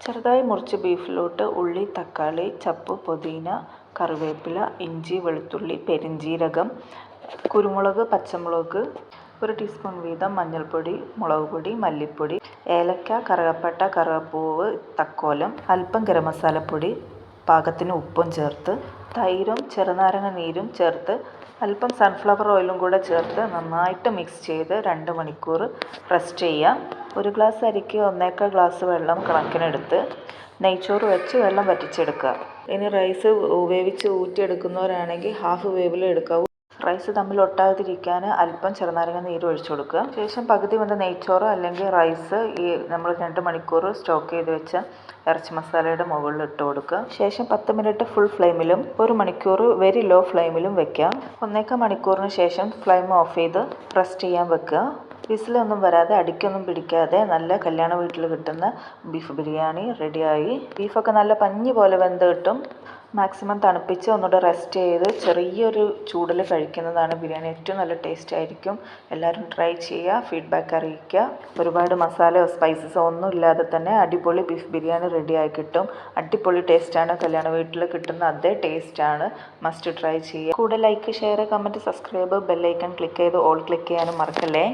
ചെറുതായി മുറിച്ച ബീഫിലോട്ട് ഉള്ളി, തക്കാളി, ചപ്പ്, പുതിന, കറിവേപ്പില, ഇഞ്ചി, വെളുത്തുള്ളി, പെരിഞ്ജീരകം, കുരുമുളക്, പച്ചമുളക്, 1 ടീസ്പൂൺ വീതം മഞ്ഞൾപ്പൊടി, മുളക് പൊടി, മല്ലിപ്പൊടി, ഏലക്ക, കറുകപ്പട്ട, കറുവപ്പൂവ്, തക്കോലം, അല്പം ഗരം മസാലപ്പൊടി, പാകത്തിന് ഉപ്പും ചേർത്ത് തൈരും ചെറുനാരങ്ങ നീരും ചേർത്ത് അല്പം സൺഫ്ലവർ ഓയിലും കൂടെ ചേർത്ത് നന്നായിട്ട് മിക്സ് ചെയ്ത് 2 മണിക്കൂർ റെസ്റ്റ് ചെയ്യാം. 1 ഗ്ലാസ് അരിക്ക് 1.25 ഗ്ലാസ് വെള്ളം കണക്കിനെടുത്ത് നെയ്ച്ചോറ് വെച്ച് വെള്ളം വറ്റിച്ചെടുക്കുക. ഇനി റൈസ് വേവിച്ച് ഊറ്റിയെടുക്കുന്നവരാണെങ്കിൽ ഹാഫ് വേവിൽ എടുക്കാവൂ. റൈസ് തമ്മിൽ ഒട്ടാതിരിക്കാൻ അല്പം ചെറുനാരങ്ങ നീര് ഒഴിച്ചു കൊടുക്കുക. ശേഷം പകുതി വെന്ത നെയ്ച്ചോറ് അല്ലെങ്കിൽ റൈസ് നമ്മൾ 2 മണിക്കൂർ സ്റ്റോക്ക് ചെയ്ത് വെച്ച ഇറച്ചി മസാലയുടെ മുകളിൽ ഇട്ട് കൊടുക്കുക. ശേഷം 10 മിനിറ്റ് ഫുൾ ഫ്ലെയിമിലും 1 മണിക്കൂർ വെരി ലോ ഫ്ലെയിമിലും വെക്കുക. 1.25 മണിക്കൂറിന് ശേഷം ഫ്ലെയിം ഓഫ് ചെയ്ത് റെസ്റ്റ് ചെയ്യാൻ വെക്കുക. വിസിലൊന്നും വരാതെ അടിക്കൊന്നും പിടിക്കാതെ നല്ല കല്യാണ വീട്ടിൽ കിട്ടുന്ന ബീഫ് ബിരിയാണി റെഡിയായി. ബീഫൊക്കെ നല്ല പഞ്ഞി പോലെ വെന്ത് കിട്ടും. മാക്സിമം തണുപ്പിച്ച് ഒന്നുകൂടെ റെസ്റ്റ് ചെയ്ത് ചെറിയൊരു ചൂടിൽ കഴിക്കുന്നതാണ് ബിരിയാണി ഏറ്റവും നല്ല ടേസ്റ്റ് ആയിരിക്കും. എല്ലാവരും ട്രൈ ചെയ്യുക, ഫീഡ്ബാക്ക് അറിയിക്കുക. ഒരുപാട് മസാലയോ സ്പൈസസോ ഒന്നും ഇല്ലാതെ തന്നെ അടിപൊളി ബീഫ് ബിരിയാണി റെഡിയായി കിട്ടും. അടിപൊളി ടേസ്റ്റാണ്. കല്യാണ വീട്ടിൽ കിട്ടുന്ന അതേ ടേസ്റ്റാണ്. മസ്റ്റ് ട്രൈ ചെയ്യുക. കൂടെ like, share, comment, subscribe, bell icon click ചെയ്ത് ഓൾ ക്ലിക്ക് ചെയ്യാനും മറക്കല്ലേ.